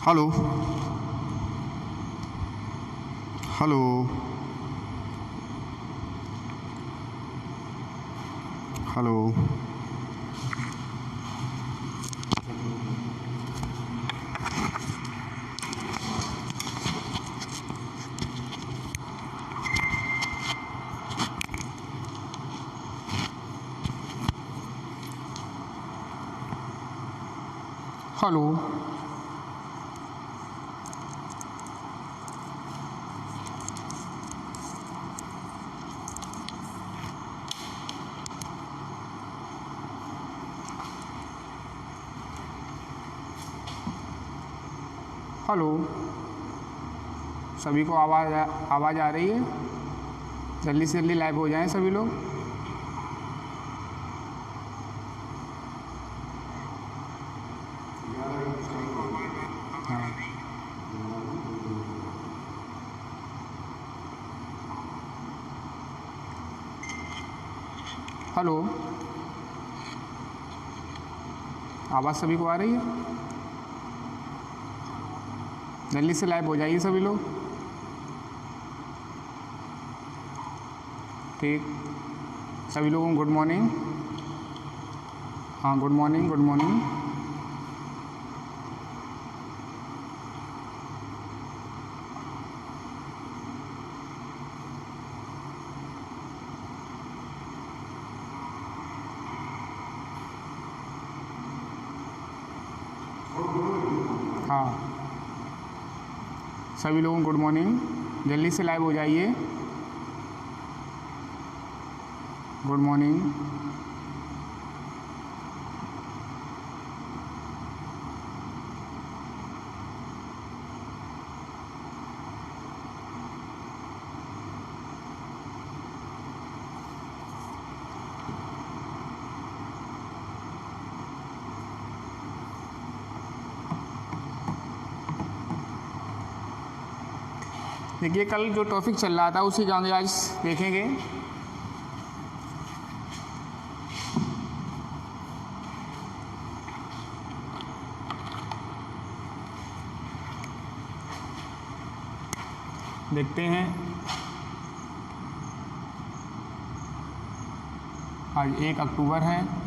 Hello hello hello hello hello सभी को आवाज़ आ रही है? जल्दी से जल्दी लाइव हो जाएं सभी लोग। हाँ हेलो आवाज़ सभी को आ रही है? जल्दी से लाइव हो जाइए सभी लोग। ठीक, सभी लोगों को गुड मॉर्निंग। हाँ गुड मॉर्निंग, गुड मॉर्निंग। हाँ सभी लोगों को गुड मॉर्निंग, जल्दी से लाइव हो जाइए। Good morning. देखिए कल जो टॉपिक चल रहा था उसी का आज देखेंगे। देखते हैं आज 1 अक्टूबर है।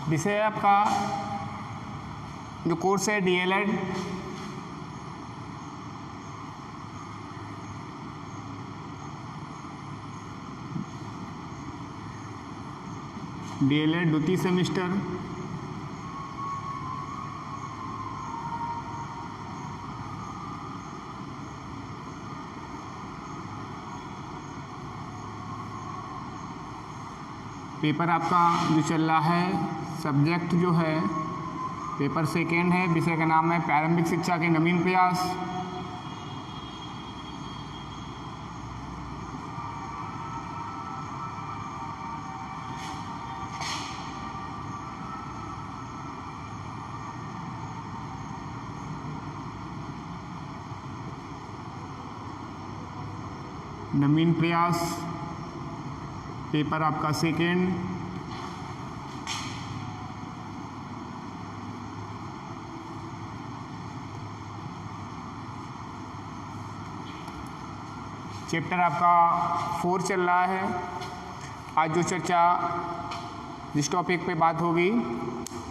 विषय आपका जो कोर्स है डीएलएड, द्वितीय सेमेस्टर। पेपर आपका जो चल रहा है, सब्जेक्ट जो है पेपर सेकेंड है। विषय का नाम है प्रारंभिक शिक्षा के नवीन प्रयास। नवीन प्रयास पेपर आपका सेकेंड। चैप्टर आपका 4 चल रहा है। आज जो चर्चा जिस टॉपिक पे बात होगी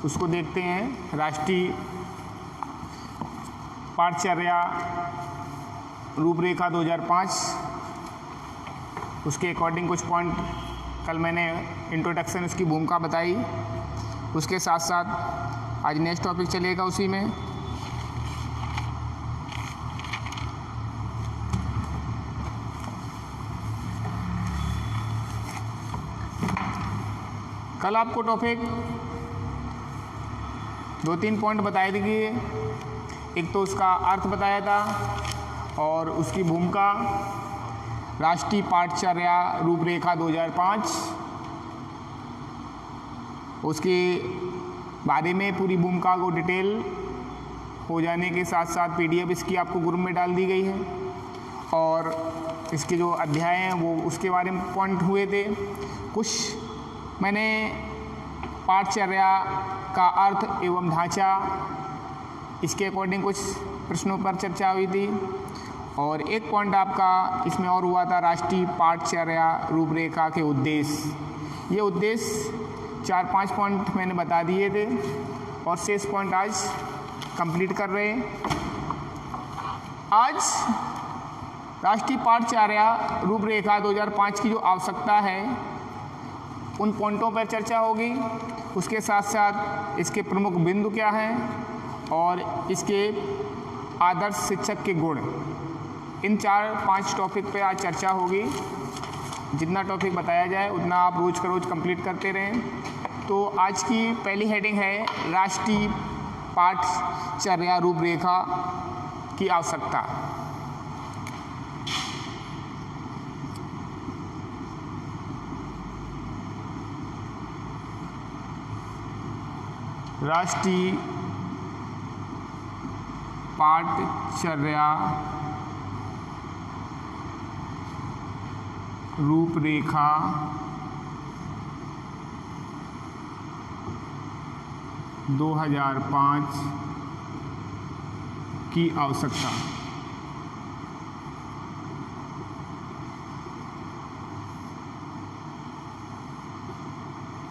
उसको देखते हैं। राष्ट्रीय पाठचर्या रूपरेखा 2005, उसके अकॉर्डिंग कुछ पॉइंट कल मैंने इंट्रोडक्शन उसकी भूमिका बताई। उसके साथ साथ आज नेक्स्ट टॉपिक चलेगा उसी में। कल आपको टॉपिक 2-3 पॉइंट बताए दिए। एक तो उसका अर्थ बताया था और उसकी भूमिका, राष्ट्रीय पाठचर्या रूपरेखा 2005, उसके बारे में पूरी भूमिका को डिटेल हो जाने के साथ साथ PDF इसकी आपको ग्रुप में डाल दी गई है और इसके जो अध्याय हैं वो उसके बारे में पॉइंट हुए थे। कुछ मैंने पाठचर्या का अर्थ एवं ढांचा, इसके अकॉर्डिंग कुछ प्रश्नों पर चर्चा हुई थी और एक पॉइंट आपका इसमें और हुआ था राष्ट्रीय पाठचर्या रूपरेखा के उद्देश्य। ये उद्देश्य 4-5 पॉइंट मैंने बता दिए थे और शेष पॉइंट आज कंप्लीट कर रहे हैं। आज राष्ट्रीय पाठचर्या रूपरेखा 2005 की जो आवश्यकता है उन पॉइंटों पर चर्चा होगी। उसके साथ साथ इसके प्रमुख बिंदु क्या हैं और इसके आदर्श शिक्षक के गुण, इन 4-5 टॉपिक पे आज चर्चा होगी। जितना टॉपिक बताया जाए उतना आप रोज का रोज कंप्लीट करते रहें। तो आज की पहली हेडिंग है राष्ट्रीय पाठचर्या रूपरेखा की आवश्यकता। राष्ट्रीय पाठचर्या रूपरेखा – 2005 की आवश्यकता।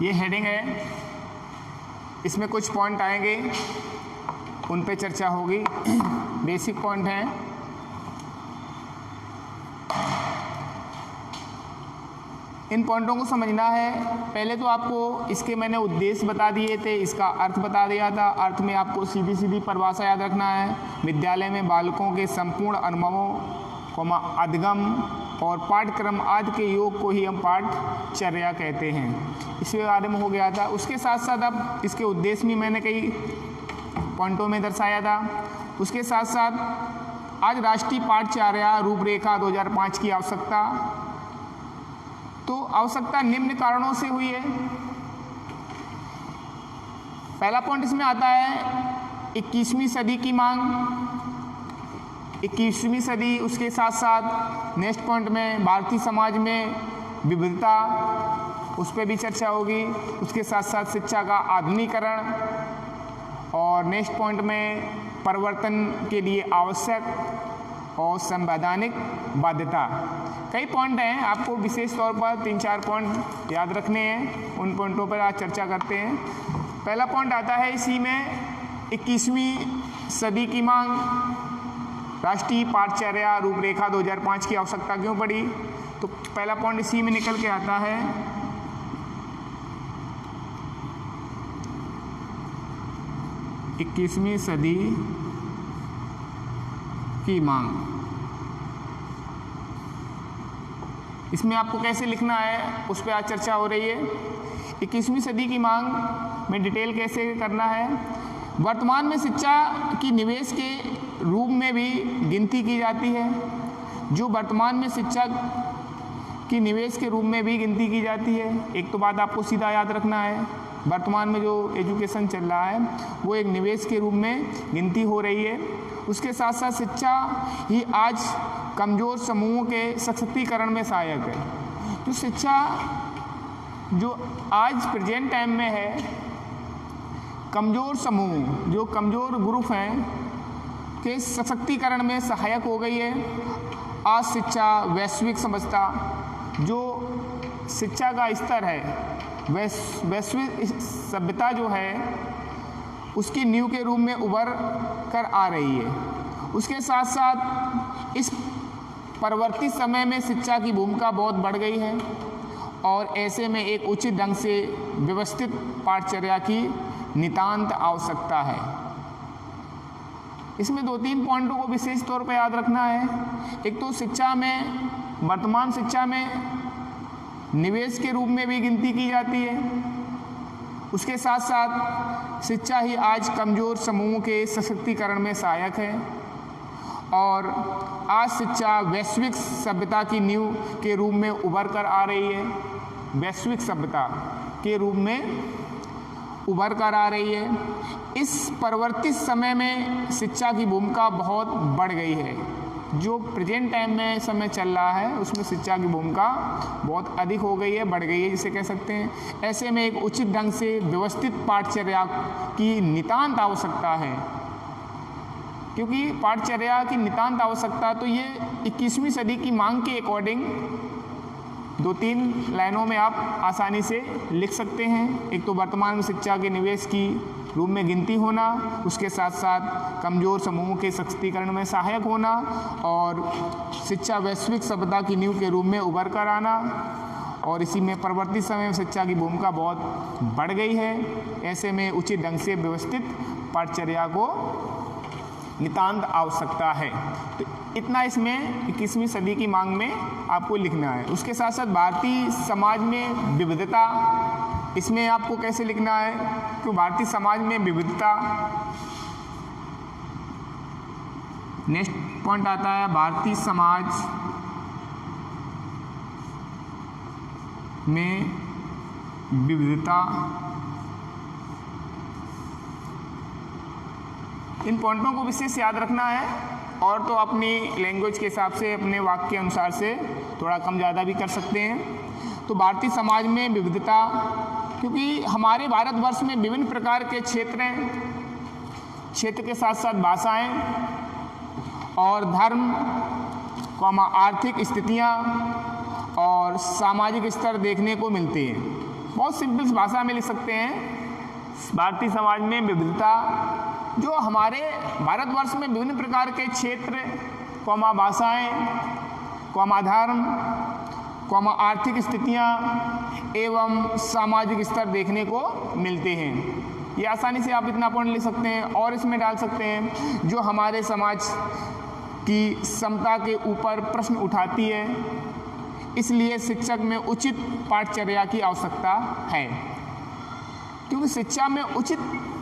ये हेडिंग है, इसमें कुछ पॉइंट आएंगे, उन पे चर्चा होगी। बेसिक पॉइंट हैं। इन पॉइंटों को समझना है। पहले तो आपको इसके मैंने उद्देश्य बता दिए थे, इसका अर्थ बता दिया था। अर्थ में आपको सीधी सीधी परिभाषा याद रखना है। विद्यालय में बालकों के संपूर्ण अनुभवों, अधिगम और पाठ्यक्रम आदि के योग को ही हम पाठचर्या कहते हैं। इसके बारे में हो गया था। उसके साथ साथ अब इसके उद्देश्य भी मैंने कई पॉइंटों में दर्शाया था। उसके साथ साथ आज राष्ट्रीय पाठचर्या रूपरेखा 2005 की आवश्यकता, तो आवश्यकता निम्न कारणों से हुई है। पहला पॉइंट इसमें आता है 21वीं सदी की मांग, 21वीं सदी। उसके साथ साथ नेक्स्ट पॉइंट में भारतीय समाज में विविधता, उस पर भी चर्चा होगी। उसके साथ साथ शिक्षा का आधुनिकीकरण और नेक्स्ट पॉइंट में परिवर्तन के लिए आवश्यक और संवैधानिक बाध्यता। कई पॉइंट हैं, आपको विशेष तौर पर 3-4 पॉइंट याद रखने हैं। उन पॉइंटों पर आज चर्चा करते हैं। पहला पॉइंट आता है इसी में 21वीं सदी की मांग, राष्ट्रीय पाठचर्या रूपरेखा 2005 की आवश्यकता क्यों पड़ी। तो पहला पॉइंट इसी में निकल के आता है 21वीं सदी की मांग। इसमें आपको कैसे लिखना है उस पर आज चर्चा हो रही है। 21वीं सदी की मांग में डिटेल कैसे करना है। वर्तमान में शिक्षा की निवेश के रूप में भी गिनती की जाती है। जो वर्तमान में शिक्षा की निवेश के रूप में भी गिनती की जाती है। एक तो बात आपको सीधा याद रखना है, वर्तमान में जो एजुकेशन चल रहा है वो एक निवेश के रूप में गिनती हो रही है। उसके साथ साथ शिक्षा ही आज कमज़ोर समूहों के सशक्तिकरण में सहायक है। तो शिक्षा जो आज प्रेजेंट टाइम में है, कमज़ोर समूह, जो कमज़ोर ग्रुप हैं के सशक्तिकरण में सहायक हो गई है। आज शिक्षा वैश्विक समझता, जो शिक्षा का स्तर है, वैश्विक सभ्यता जो है उसकी नींव के रूप में उभर कर आ रही है। उसके साथ साथ इस परिवर्तित समय में शिक्षा की भूमिका बहुत बढ़ गई है और ऐसे में एक उचित ढंग से व्यवस्थित पाठचर्या की नितांत आवश्यकता है। इसमें 2-3 पॉइंटों को विशेष तौर पर याद रखना है। एक तो शिक्षा में, वर्तमान शिक्षा में निवेश के रूप में भी गिनती की जाती है। उसके साथ साथ शिक्षा ही आज कमज़ोर समूहों के सशक्तिकरण में सहायक है और आज शिक्षा वैश्विक सभ्यता की नींव के रूप में उभर कर आ रही है, वैश्विक सभ्यता के रूप में उभर कर आ रही है। इस परिवर्तित समय में शिक्षा की भूमिका बहुत बढ़ गई है। जो प्रेजेंट टाइम में समय चल रहा है उसमें शिक्षा की भूमिका बहुत अधिक हो गई है, बढ़ गई है जिसे कह सकते हैं। ऐसे में एक उचित ढंग से व्यवस्थित पाठचर्या की नितांत आवश्यकता है, क्योंकि पाठचर्या की नितांत आवश्यकता तो ये 21वीं सदी की मांग के अकॉर्डिंग 2-3 लाइनों में आप आसानी से लिख सकते हैं। एक तो वर्तमान में शिक्षा के निवेश की रूप में गिनती होना, उसके साथ साथ कमज़ोर समूहों के सशक्तिकरण में सहायक होना, और शिक्षा वैश्विक सभ्यता की नींव के रूप में उभर कर आना, और इसी में परिवर्तित समय में शिक्षा की भूमिका बहुत बढ़ गई है। ऐसे में उचित ढंग से व्यवस्थित पाठचर्या को नितांत आवश्यकता है। तो इतना इसमें 21वीं सदी की मांग में आपको लिखना है। उसके साथ साथ भारतीय समाज में विविधता, इसमें आपको कैसे लिखना है कि भारतीय समाज में विविधता। नेक्स्ट पॉइंट आता है भारतीय समाज में विविधता। इन पॉइंटों को विशेष याद रखना है, और तो अपनी लैंग्वेज के हिसाब से अपने वाक्य के अनुसार से थोड़ा कम ज़्यादा भी कर सकते हैं। तो भारतीय समाज में विविधता, क्योंकि हमारे भारतवर्ष में विभिन्न प्रकार के क्षेत्र हैं, क्षेत्र के साथ साथ भाषाएं और धर्म, आर्थिक स्थितियां और सामाजिक स्तर देखने को मिलते हैं। बहुत सिंपल भाषा में लिख सकते हैं भारतीय समाज में विविधता, जो हमारे भारतवर्ष में विभिन्न प्रकार के क्षेत्र, भाषाएं, धर्म, आर्थिक स्थितियां एवं सामाजिक स्तर देखने को मिलते हैं। ये आसानी से आप इतना पॉइंट लिख सकते हैं। और इसमें डाल सकते हैं जो हमारे समाज की समता के ऊपर प्रश्न उठाती है, इसलिए शिक्षक में उचित पाठचर्या की आवश्यकता है। क्योंकि शिक्षा में उचित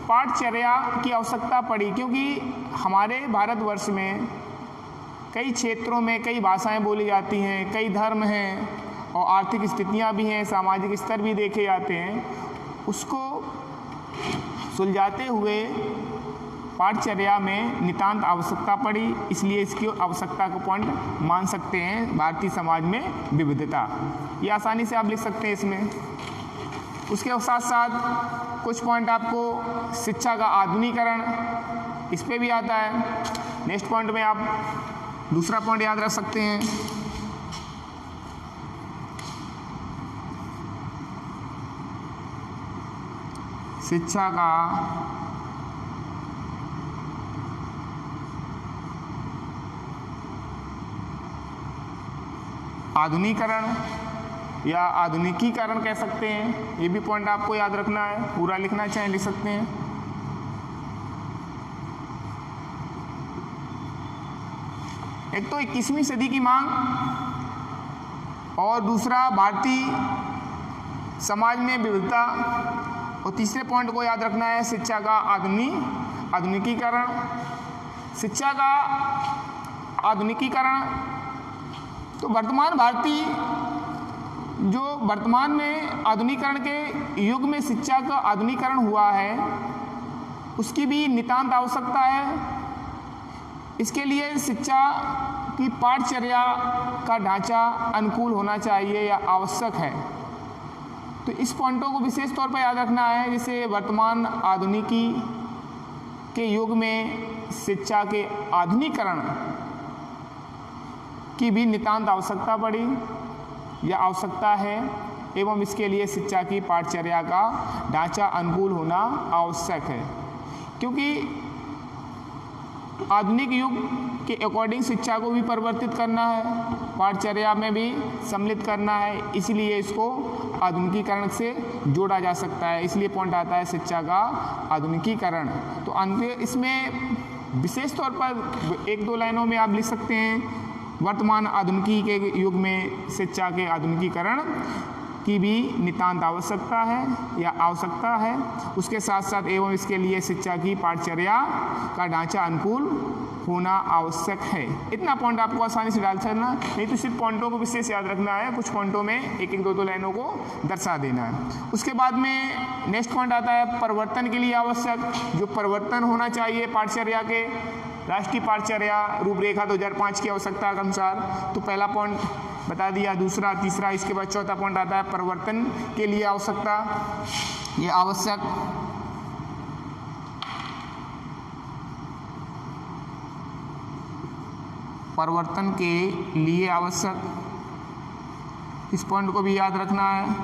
पाठचर्या की आवश्यकता पड़ी, क्योंकि हमारे भारतवर्ष में कई क्षेत्रों में कई भाषाएं बोली जाती हैं, कई धर्म हैं और आर्थिक स्थितियां भी हैं, सामाजिक स्तर भी देखे जाते हैं। उसको सुलझाते हुए पाठचर्या में नितांत आवश्यकता पड़ी, इसलिए इसकी आवश्यकता को पॉइंट मान सकते हैं भारतीय समाज में विविधता। ये आसानी से आप लिख सकते हैं इसमें। उसके साथ साथ कुछ पॉइंट आपको शिक्षा का आधुनिकीकरण, इस पे भी आता है। नेक्स्ट पॉइंट में आप दूसरा पॉइंट याद रख सकते हैं, शिक्षा का आधुनिकीकरण या आधुनिकीकरण कह सकते हैं। ये भी पॉइंट आपको याद रखना है, पूरा लिखना चाहे लिख सकते हैं। एक तो 21वीं सदी की मांग, और दूसरा भारतीय समाज में विविधता, और तीसरे पॉइंट को याद रखना है शिक्षा का आधुनिकीकरण। शिक्षा का आधुनिकीकरण, तो वर्तमान भारतीय जो वर्तमान में आधुनिकीकरण के युग में शिक्षा का आधुनिकीकरण हुआ है, उसकी भी नितांत आवश्यकता है। इसके लिए शिक्षा की पाठचर्या का ढांचा अनुकूल होना चाहिए या आवश्यक है। तो इस पॉइंटों को विशेष तौर पर याद रखना है, जैसे वर्तमान आधुनिकी के युग में शिक्षा के आधुनिकीकरण की भी नितांत आवश्यकता पड़ी या आवश्यकता है, एवं इसके लिए शिक्षा की पाठचर्या का ढांचा अनुकूल होना आवश्यक है, क्योंकि आधुनिक युग के अकॉर्डिंग शिक्षा को भी परिवर्तित करना है, पाठचर्या में भी सम्मिलित करना है, इसलिए इसको आधुनिकीकरण से जोड़ा जा सकता है। इसलिए पॉइंट आता है शिक्षा का आधुनिकीकरण। तो अंत इसमें विशेष तौर पर 1-2 लाइनों में आप लिख सकते हैं, वर्तमान आधुनिकी के युग में शिक्षा के आधुनिकीकरण की भी नितांत आवश्यकता है या आवश्यकता है। उसके साथ साथ एवं इसके लिए शिक्षा की पाठचर्या का ढांचा अनुकूल होना आवश्यक है। इतना पॉइंट आपको आसानी से डाल सकना, नहीं तो सिर्फ पॉइंटों को विशेष याद रखना है, कुछ पॉइंटों में एक एक दो लाइनों को दर्शा देना है। उसके बाद में नेक्स्ट पॉइंट आता है परिवर्तन के लिए आवश्यक, जो परिवर्तन होना चाहिए पाठचर्या के, राष्ट्रीय पाठचर्या रूपरेखा 2005 की आवश्यकता के अनुसार। तो पहला पॉइंट बता दिया, दूसरा, तीसरा, इसके बाद चौथा पॉइंट आता है परिवर्तन के लिए आवश्यकता, ये आवश्यक। परिवर्तन के लिए आवश्यक, इस पॉइंट को भी याद रखना है।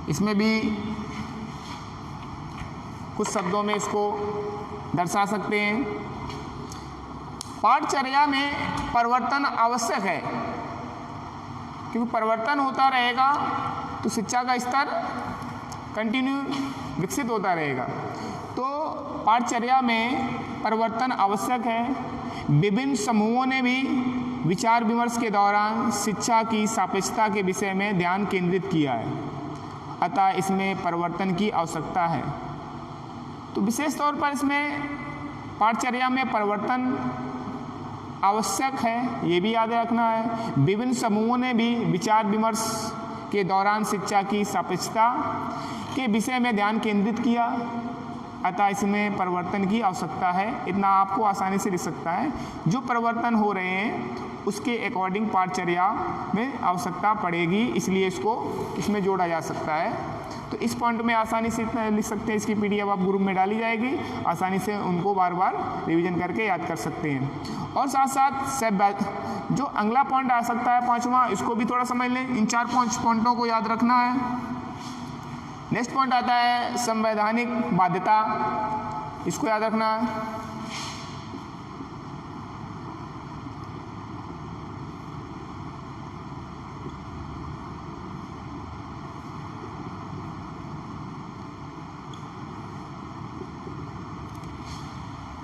इसमें भी कुछ शब्दों में इसको दर्शा सकते हैं। पाठचर्या में परिवर्तन आवश्यक है, क्योंकि परिवर्तन होता रहेगा तो शिक्षा का स्तर कंटिन्यू विकसित होता रहेगा। तो पाठचर्या में परिवर्तन आवश्यक है। विभिन्न समूहों ने भी विचार विमर्श के दौरान शिक्षा की सापेक्षता के विषय में ध्यान केंद्रित किया है, अतः इसमें परिवर्तन की आवश्यकता है। तो विशेष तौर पर इसमें पाठचर्या में परिवर्तन आवश्यक है, ये भी याद रखना है। विभिन्न समूहों ने भी विचार विमर्श के दौरान शिक्षा की सापेक्षता के विषय में ध्यान केंद्रित किया, अतः इसमें परिवर्तन की आवश्यकता है। इतना आपको आसानी से लिख सकता है। जो परिवर्तन हो रहे हैं उसके अकॉर्डिंग पाठचर्या में आवश्यकता पड़ेगी, इसलिए इसको इसमें जोड़ा जा सकता है। तो इस पॉइंट में आसानी से इतना लिख सकते हैं। इसकी पीडीएफ आप ग्रुप में डाली जाएगी, आसानी से उनको बार बार रिवीजन करके याद कर सकते हैं। और साथ साथ जो अगला पॉइंट आ सकता है पांचवा, इसको भी थोड़ा समझ लें। इन 4-5 पॉइंटों को याद रखना है। नेक्स्ट पॉइंट आता है संवैधानिक बाध्यता, इसको याद रखना है।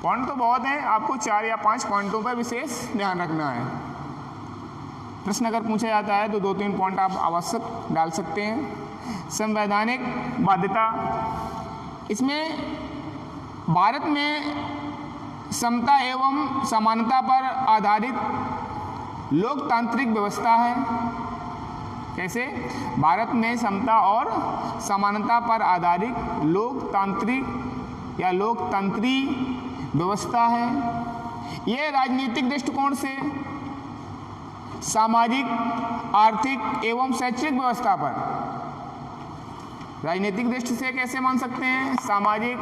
पॉइंट तो बहुत हैं, आपको 4 या 5 पॉइंटों पर विशेष ध्यान रखना है। प्रश्न अगर पूछा जाता है तो 2-3 पॉइंट आप आवश्यक डाल सकते हैं। संवैधानिक बाध्यता, इसमें भारत में समता एवं समानता पर आधारित लोकतांत्रिक व्यवस्था है। कैसे? भारत में समता और समानता पर आधारित लोकतांत्रिक या लोकतंत्री व्यवस्था है। यह राजनीतिक दृष्टिकोण से सामाजिक, आर्थिक एवं शैक्षिक व्यवस्था पर, राजनीतिक दृष्टि से कैसे मान सकते हैं, सामाजिक,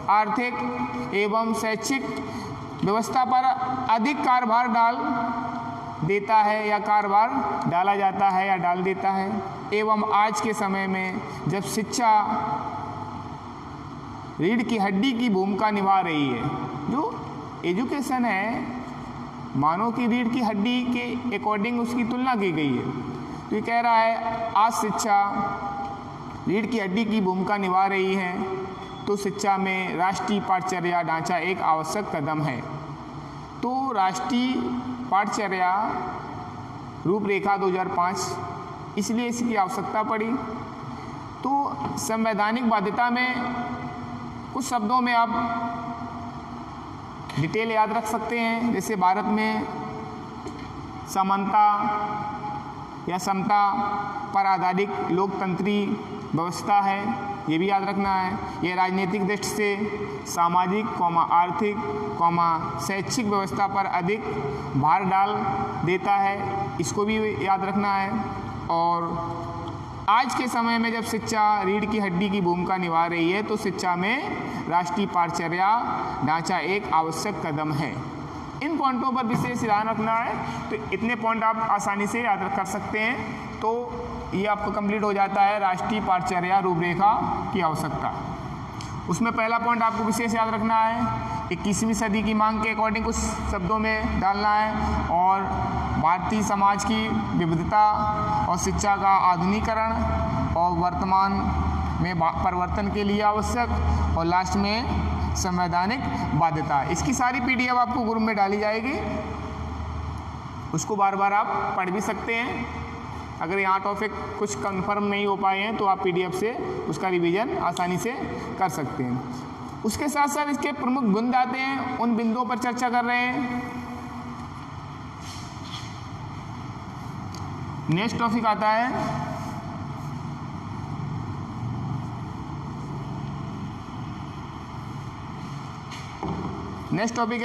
आर्थिक एवं शैक्षिक व्यवस्था पर अधिक कार्यभार डाल देता है या कार्यभार डाला जाता है या डाल देता है। एवं आज के समय में जब शिक्षा रीढ़ की हड्डी की भूमिका निभा रही है, जो एजुकेशन है मानव की रीढ़ की हड्डी के अकॉर्डिंग उसकी तुलना की गई है। तो ये कह रहा है आज शिक्षा रीढ़ की हड्डी की भूमिका निभा रही है, तो शिक्षा में राष्ट्रीय पाठचर्या ढांचा एक आवश्यक कदम है। तो राष्ट्रीय पाठचर्या रूपरेखा 2005, इसलिए इसकी आवश्यकता पड़ी। तो संवैधानिक बाध्यता में कुछ शब्दों में आप डिटेल याद रख सकते हैं, जैसे भारत में समानता या समता पर आधारित लोकतंत्री व्यवस्था है, ये भी याद रखना है। ये राजनीतिक दृष्टि से सामाजिक, आर्थिक, शैक्षिक व्यवस्था पर अधिक भार डाल देता है, इसको भी याद रखना है। और आज के समय में जब शिक्षा रीढ़ की हड्डी की भूमिका निभा रही है, तो शिक्षा में राष्ट्रीय पाठचर्या ढांचा एक आवश्यक कदम है। इन पॉइंटों पर विशेष ध्यान रखना है। तो इतने पॉइंट आप आसानी से याद कर सकते हैं। तो ये आपको कंप्लीट हो जाता है राष्ट्रीय पाठचर्या रूपरेखा की आवश्यकता। उसमें पहला पॉइंट आपको विशेष याद रखना है, 21वीं सदी की मांग के अकॉर्डिंग कुछ शब्दों में डालना है, और भारतीय समाज की विविधता और शिक्षा का आधुनिकीकरण और वर्तमान में परिवर्तन के लिए आवश्यक, और लास्ट में संवैधानिक बाध्यता। इसकी सारी पीडीएफ आपको ग्रुप में डाली जाएगी। उसको बार बार आप पढ़ भी सकते हैं। अगर यहाँ टॉपिक कुछ कंफर्म नहीं हो पाए हैं तो आप PDF से उसका रिवीजन आसानी से कर सकते हैं। उसके साथ साथ इसके प्रमुख बिंदु आते हैं, उन बिंदुओं पर चर्चा कर रहे हैं। नेक्स्ट टॉपिक आता है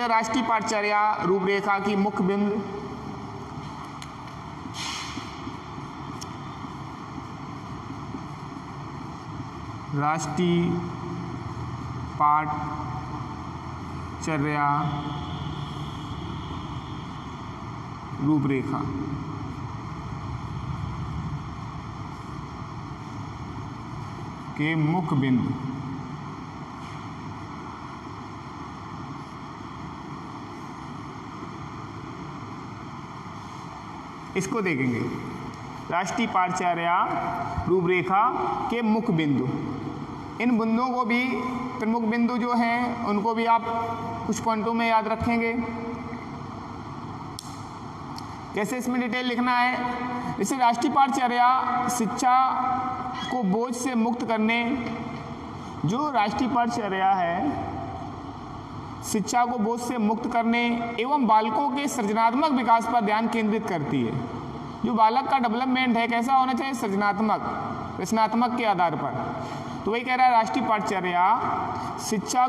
राष्ट्रीय पाठचर्या रूपरेखा की मुख्य बिंदु। राष्ट्रीय पाठचर्या रूपरेखा के मुख्य बिंदु। इसको देखेंगे, राष्ट्रीय पाठचर्या रूपरेखा के मुख्य बिंदु। इन बिंदुओं को भी, प्रमुख बिंदु जो हैं उनको भी आप कुछ पॉइंटों में याद रखेंगे। कैसे इसमें डिटेल लिखना है, जैसे राष्ट्रीय पाठचर्या शिक्षा को बोझ से मुक्त करने, जो राष्ट्रीय पाठचर्या है शिक्षा को बोझ से मुक्त करने एवं बालकों के सृजनात्मक विकास पर ध्यान केंद्रित करती है। जो बालक का डेवलपमेंट है कैसा होना चाहिए, सृजनात्मक, रचनात्मक के आधार पर। तो वही कह रहा है राष्ट्रीय पाठचर्या शिक्षा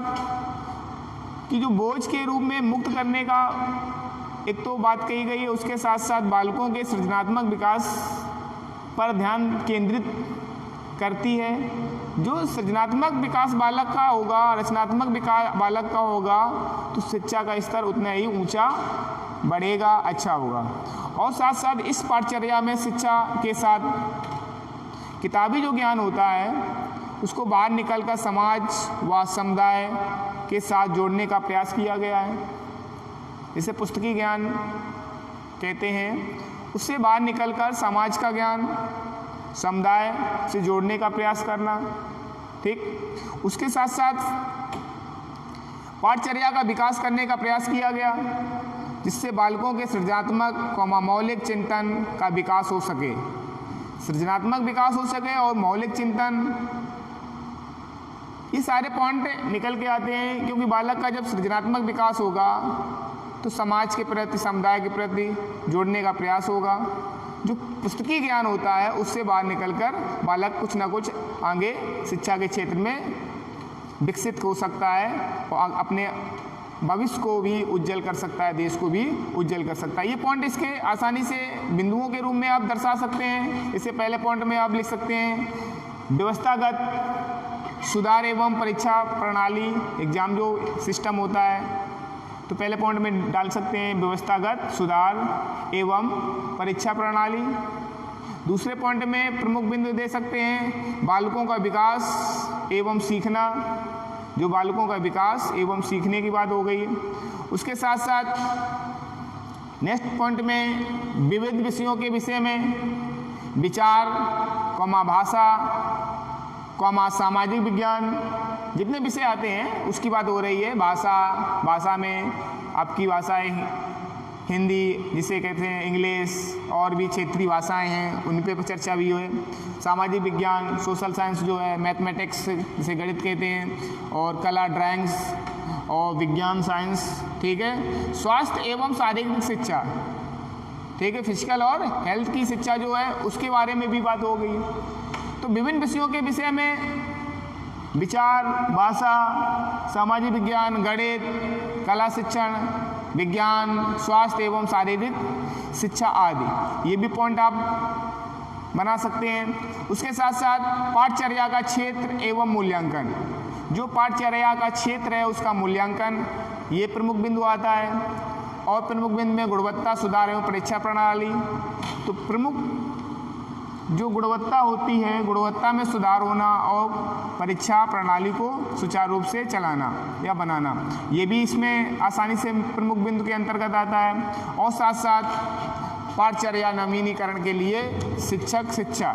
की जो बोझ के रूप में मुक्त करने का एक तो बात कही गई है, उसके साथ साथ बालकों के सृजनात्मक विकास पर ध्यान केंद्रित करती है। जो सृजनात्मक विकास बालक का होगा, रचनात्मक विकास बालक का होगा, तो शिक्षा का स्तर उतना ही ऊंचा बढ़ेगा, अच्छा होगा। और साथ साथ इस पाठचर्या में शिक्षा के साथ किताबी जो ज्ञान होता है उसको बाहर निकलकर समाज व समुदाय के साथ जोड़ने का प्रयास किया गया है। इसे पुस्तकी ज्ञान कहते हैं। उससे बाहर निकलकर समाज का ज्ञान, समुदाय से जोड़ने का प्रयास करना, ठीक। उसके साथ साथ पाठचर्या का विकास करने का प्रयास किया गया, जिससे बालकों के सृजनात्मक मौलिक चिंतन का विकास हो सके, सृजनात्मक विकास हो सके और मौलिक चिंतन, ये सारे पॉइंट निकल के आते हैं। क्योंकि बालक का जब सृजनात्मक विकास होगा तो समाज के प्रति, समुदाय के प्रति जोड़ने का प्रयास होगा। जो पुस्तकीय ज्ञान होता है उससे बाहर निकलकर बालक कुछ ना कुछ आगे शिक्षा के क्षेत्र में विकसित हो सकता है और अपने भविष्य को भी उज्जवल कर सकता है, देश को भी उज्जवल कर सकता है। ये पॉइंट इसके आसानी से बिंदुओं के रूप में आप दर्शा सकते हैं। इससे पहले पॉइंट में आप लिख सकते हैं व्यवस्थागत सुधार एवं परीक्षा प्रणाली, एग्जाम जो सिस्टम होता है, तो पहले पॉइंट में डाल सकते हैं व्यवस्थागत सुधार एवं परीक्षा प्रणाली। दूसरे पॉइंट में प्रमुख बिंदु दे सकते हैं बालकों का विकास एवं सीखना, जो बालकों का विकास एवं सीखने की बात हो गई है। उसके साथ साथ नेक्स्ट पॉइंट में विविध विषयों के विषय में विचार, भाषा, सामाजिक विज्ञान, जितने विषय आते हैं उसकी बात हो रही है। भाषा में आपकी भाषाएं हिंदी जिसे कहते हैं, इंग्लिश और भी क्षेत्रीय भाषाएं हैं, उन पे चर्चा भी हुई। सामाजिक विज्ञान, सोशल साइंस जो है, मैथमेटिक्स जिसे गणित कहते हैं, और कला, ड्राइंग्स और विज्ञान साइंस, ठीक है। स्वास्थ्य एवं शारीरिक शिक्षा, ठीक है, फिजिकल और हेल्थ की शिक्षा जो है उसके बारे में भी बात हो गई। तो विभिन्न विषयों के विषय में विचार, भाषा, सामाजिक विज्ञान, गणित, कला शिक्षण, विज्ञान, स्वास्थ्य एवं शारीरिक शिक्षा आदि, ये भी पॉइंट आप बना सकते हैं। उसके साथ साथ पाठचर्या का क्षेत्र एवं मूल्यांकन, जो पाठचर्या का क्षेत्र है उसका मूल्यांकन, ये प्रमुख बिंदु आता है। और प्रमुख बिंदु में गुणवत्ता सुधार एवं परीक्षा प्रणाली, तो प्रमुख जो गुणवत्ता होती है, गुणवत्ता में सुधार होना और परीक्षा प्रणाली को सुचारू रूप से चलाना या बनाना, ये भी इसमें आसानी से प्रमुख बिंदु के अंतर्गत आता है। और साथ साथ पाठचर्या नवीनीकरण के लिए शिक्षक शिक्षा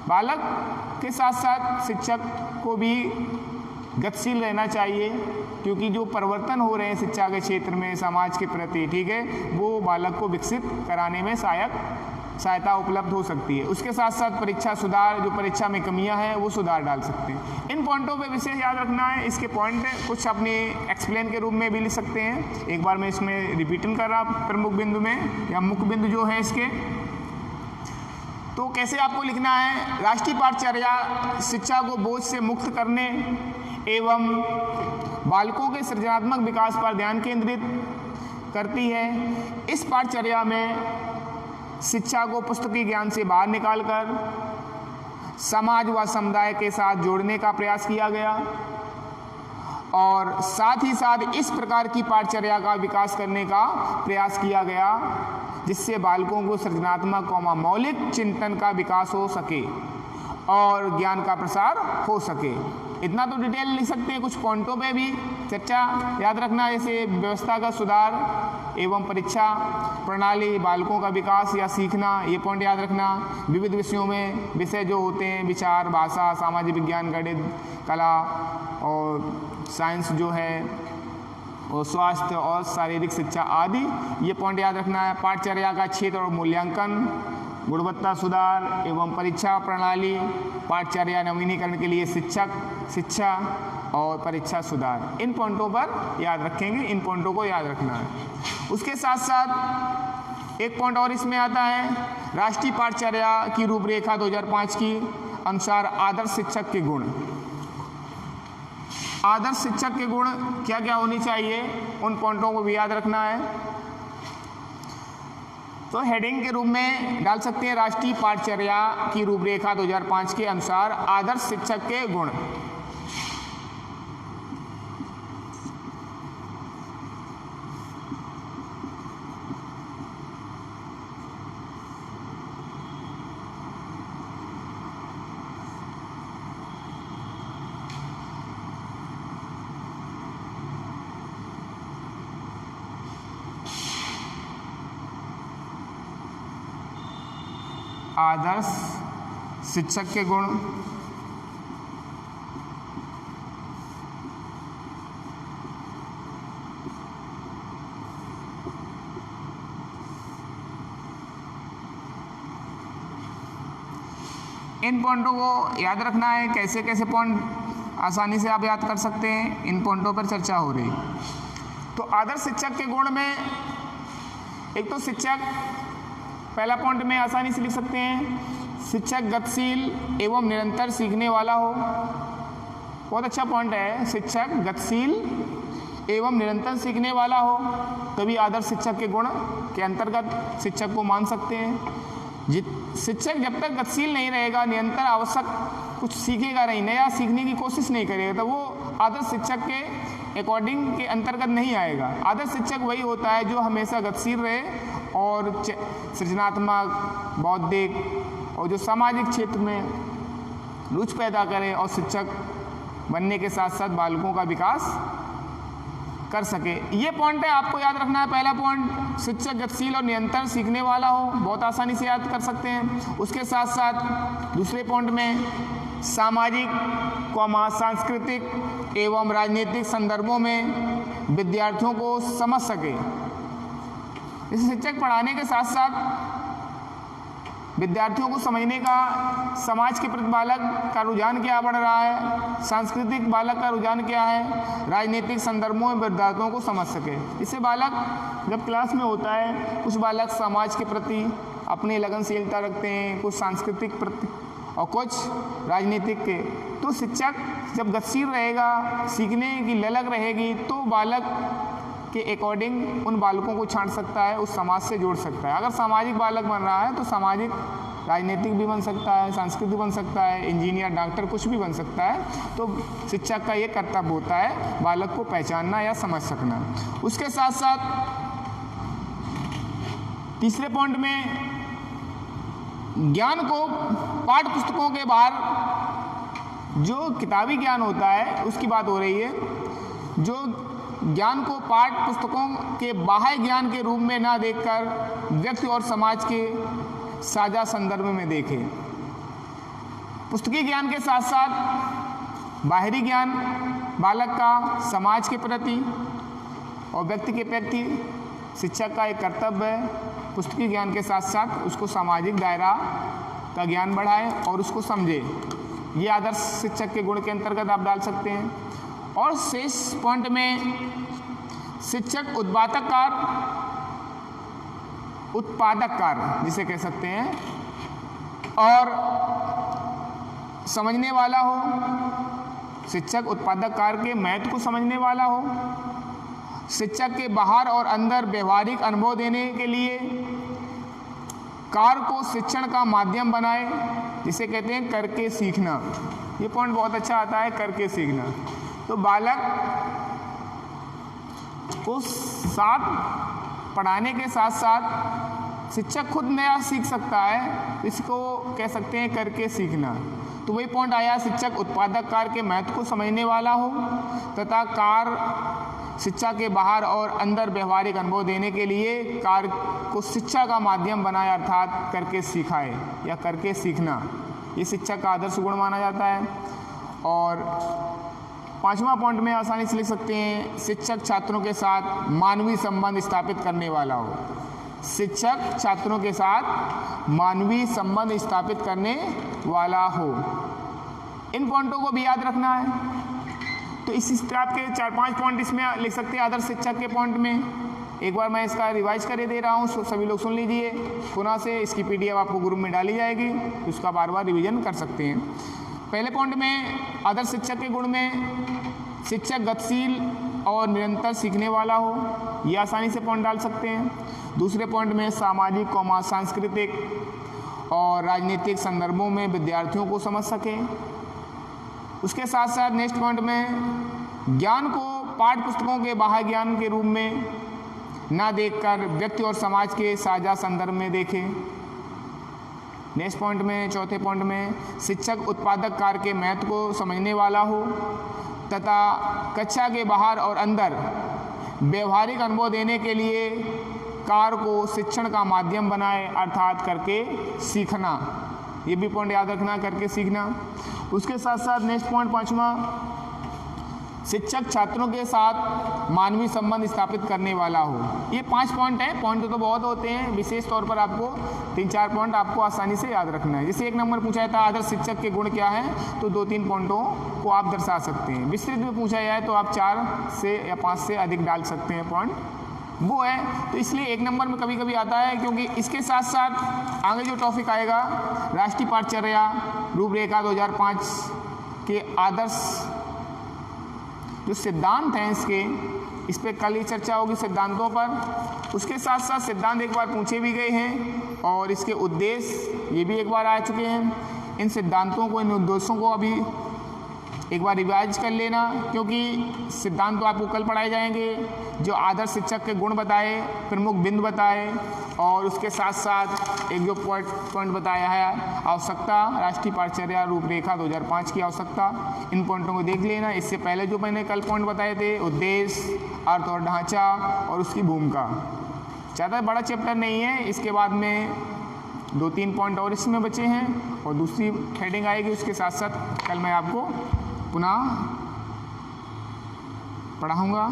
बालक के साथ साथ शिक्षक को भी गतिशील रहना चाहिए, क्योंकि जो परिवर्तन हो रहे हैं शिक्षा के क्षेत्र में समाज के प्रति, ठीक है, वो बालक को विकसित कराने में सहायता उपलब्ध हो सकती है। उसके साथ साथ परीक्षा सुधार, जो परीक्षा में कमियां हैं वो सुधार डाल सकते हैं। इन पॉइंटों पे विशेष याद रखना है। इसके पॉइंट कुछ अपने एक्सप्लेन के रूप में भी लिख सकते हैं। एक बार मैं इसमें रिपीट कर रहा प्रमुख बिंदु में या मुख्य बिंदु जो है इसके, तो कैसे आपको लिखना है। राष्ट्रीय पाठचर्या शिक्षा को बोझ से मुक्त करने एवं बालकों के सृजनात्मक विकास पर ध्यान केंद्रित करती है। इस पाठचर्या में शिक्षा को पुस्तकीय ज्ञान से बाहर निकालकर समाज व समुदाय के साथ जोड़ने का प्रयास किया गया और साथ ही साथ इस प्रकार की पाठचर्या का विकास करने का प्रयास किया गया जिससे बालकों को सृजनात्मक व मौलिक चिंतन का विकास हो सके और ज्ञान का प्रसार हो सके। इतना तो डिटेल लिख सकते हैं। कुछ पॉइंटों पे भी चर्चा याद रखना, जैसे व्यवस्था का सुधार एवं परीक्षा प्रणाली, बालकों का विकास या सीखना, ये पॉइंट याद रखना। विविध विषयों में विषय जो होते हैं, विचार, भाषा, सामाजिक विज्ञान, गणित, कला और साइंस जो है, और स्वास्थ्य और शारीरिक शिक्षा आदि, ये पॉइंट याद रखना है। पाठचर्या का क्षेत्र और मूल्यांकन, गुणवत्ता सुधार एवं परीक्षा प्रणाली, पाठचर्या नवीनीकरण के लिए शिक्षा और परीक्षा सुधार, इन पॉइंटों पर याद रखेंगे। इन पॉइंटों को याद रखना है। उसके साथ साथ एक पॉइंट और इसमें आता है, राष्ट्रीय पाठचर्या की रूपरेखा 2005 की अनुसार आदर्श शिक्षक के गुण। आदर्श शिक्षक के गुण क्या क्या होनी चाहिए, उन पॉइंटों को भी याद रखना है। तो हेडिंग के रूप में डाल सकते हैं, राष्ट्रीय पाठचर्या की रूपरेखा 2005 के अनुसार आदर्श शिक्षक के गुण। आदर्श शिक्षक के गुण। इन पॉइंटों को याद रखना है। कैसे कैसे पॉइंट आसानी से आप याद कर सकते हैं, इन पॉइंटों पर चर्चा हो रही। तो आदर्श शिक्षक के गुण में एक तो शिक्षक, पहला पॉइंट में आसानी से लिख सकते हैं, शिक्षक गतिशील एवं निरंतर सीखने वाला हो। बहुत अच्छा पॉइंट है, शिक्षक गतिशील एवं निरंतर सीखने वाला हो, तभी आदर्श शिक्षक के गुण के अंतर्गत शिक्षक को मान सकते हैं। शिक्षक जब तक गतिशील नहीं रहेगा, निरंतर आवश्यक कुछ सीखेगा नहीं, नया सीखने की कोशिश नहीं करेगा, तो वो आदर्श शिक्षक के अकॉर्डिंग के अंतर्गत नहीं आएगा। आदर्श शिक्षक वही होता है जो हमेशा गतिशील रहे और सृजनात्मक, बौद्धिक और जो सामाजिक क्षेत्र में रुचि पैदा करे और शिक्षक बनने के साथ साथ बालकों का विकास कर सके। ये पॉइंट है, आपको याद रखना है। पहला पॉइंट, शिक्षक गतिशील और निरंतर सीखने वाला हो, बहुत आसानी से याद कर सकते हैं। उसके साथ साथ दूसरे पॉइंट में सामाजिक, सांस्कृतिक एवं राजनीतिक संदर्भों में विद्यार्थियों को समझ सके। इस शिक्षक पढ़ाने के साथ साथ विद्यार्थियों को समझने का, समाज के प्रति बालक का रुझान क्या बढ़ रहा है, सांस्कृतिक बालक का रुझान क्या है, राजनीतिक संदर्भों में विद्यार्थियों को समझ सके। इससे बालक जब क्लास में होता है, कुछ बालक समाज के प्रति अपनी लगनशीलता रखते हैं, कुछ सांस्कृतिक प्रति और कुछ राजनीतिक के। तो शिक्षक जब गतिशील रहेगा, सीखने की ललक रहेगी, तो बालक के अकॉर्डिंग उन बालकों को छांट सकता है, उस समाज से जोड़ सकता है। अगर सामाजिक बालक बन रहा है तो सामाजिक, राजनीतिक भी बन सकता है, सांस्कृतिक बन सकता है, इंजीनियर, डॉक्टर, कुछ भी बन सकता है। तो शिक्षक का ये कर्तव्य होता है बालक को पहचानना या समझ सकना। उसके साथ साथ तीसरे पॉइंट में ज्ञान को पाठ्य पुस्तकों के बाहर, जो किताबी ज्ञान होता है उसकी बात हो रही है, जो ज्ञान को पाठ्य पुस्तकों के बाह्य ज्ञान के रूप में ना देखकर व्यक्ति और समाज के साझा संदर्भ में देखें। पुस्तकीय ज्ञान के साथ साथ बाहरी ज्ञान बालक का समाज के प्रति और व्यक्ति के प्रति शिक्षक का एक कर्तव्य है, पुस्तकीय ज्ञान के साथ साथ उसको सामाजिक दायरा का ज्ञान बढ़ाए और उसको समझे। ये आदर्श शिक्षक के गुण के अंतर्गत आप डाल सकते हैं। और शेष पॉइंट में शिक्षक उत्पादक जिसे कह सकते हैं और समझने वाला हो। शिक्षक उत्पादक कार्य के महत्व को समझने वाला हो। शिक्षक के बाहर और अंदर व्यवहारिक अनुभव देने के लिए कार्य को शिक्षण का माध्यम बनाए, जिसे कहते हैं करके सीखना। ये पॉइंट बहुत अच्छा आता है, करके सीखना। तो बालक को साथ पढ़ाने के साथ साथ शिक्षक खुद नया सीख सकता है, इसको कह सकते हैं करके सीखना। तो वही पॉइंट आया, शिक्षक उत्पादक कार्य के महत्व को समझने वाला हो तथा कार्य शिक्षा के बाहर और अंदर व्यवहारिक अनुभव देने के लिए कार्य को शिक्षा का माध्यम बनाए, अर्थात करके सिखाए या करके सीखना। ये शिक्षक का आदर्श गुण माना जाता है। और 5वां पॉइंट में आसानी से लिख सकते हैं, शिक्षक छात्रों के साथ मानवीय संबंध स्थापित करने वाला हो। शिक्षक छात्रों के साथ मानवीय संबंध स्थापित करने वाला हो। इन पॉइंटों को भी याद रखना है। तो इस टाइप के 4-5 पॉइंट इसमें लिख सकते हैं आदर्श शिक्षक के पॉइंट में। एक बार मैं इसका रिवाइज कर दे रहा हूँ, सभी लोग सुन लीजिए पुनः से। इसकी PDF आपको ग्रुप में डाली जाएगी, तो उसका बार बार रिवीजन कर सकते हैं। पहले पॉइंट में आदर्श शिक्षक के गुण में शिक्षक गतिशील और निरंतर सीखने वाला हो, ये आसानी से पॉइंट डाल सकते हैं। दूसरे पॉइंट में सामाजिक सांस्कृतिक और राजनीतिक संदर्भों में विद्यार्थियों को समझ सके। उसके साथ साथ नेक्स्ट पॉइंट में ज्ञान को पाठ्य पुस्तकों के बाह्य ज्ञान के रूप में ना देखकर व्यक्ति और समाज के साझा संदर्भ में देखें। नेक्स्ट पॉइंट में, चौथे पॉइंट में, शिक्षक उत्पादक कार्य के महत्व को समझने वाला हो तथा कक्षा के बाहर और अंदर व्यवहारिक अनुभव देने के लिए कार्य को शिक्षण का माध्यम बनाए, अर्थात करके सीखना। ये भी पॉइंट याद रखना, करके सीखना। उसके साथ साथ नेक्स्ट पॉइंट 5वां, शिक्षक छात्रों के साथ मानवीय संबंध स्थापित करने वाला हो। ये 5 पॉइंट हैं। पॉइंट तो बहुत होते हैं, विशेष तौर पर आपको 3-4 पॉइंट आपको आसानी से याद रखना है। जैसे 1 नंबर पूछा था आदर्श शिक्षक के गुण क्या है, तो 2-3 पॉइंटों को आप दर्शा सकते हैं। विस्तृत में पूछा जाए तो आप 4 से या 5 से अधिक डाल सकते हैं पॉइंट, वो है। तो इसलिए 1 नंबर में कभी कभी आता है, क्योंकि इसके साथ साथ आगे जो टॉपिक आएगा राष्ट्रीय पाठचर्या रूपरेखा 2005 के आदर्श जो सिद्धांत हैं इसके, इस पर कल ही चर्चा होगी सिद्धांतों पर। उसके साथ साथ सिद्धांत एक बार पूछे भी गए हैं और इसके उद्देश्य ये भी एक बार आ चुके हैं। इन सिद्धांतों को, इन उद्देश्यों को अभी एक बार रिवाइज कर लेना, क्योंकि सिद्धांत तो आपको कल पढ़ाए जाएंगे। जो आदर्श शिक्षक के गुण बताए, प्रमुख बिंदु बताए, और उसके साथ साथ एक जो पॉइंट बताया है आवश्यकता, राष्ट्रीय पाठचर्या रूपरेखा 2005 की आवश्यकता, इन पॉइंटों को देख लेना। इससे पहले जो मैंने कल पॉइंट बताए थे, उद्देश्य, अर्थ और ढांचा और उसकी भूमिका, ज़्यादा बड़ा चैप्टर नहीं है। इसके बाद में 2-3 पॉइंट और इसमें बचे हैं और दूसरी हेडिंग आएगी। उसके साथ साथ कल मैं आपको पुनः पढ़ाऊँगा।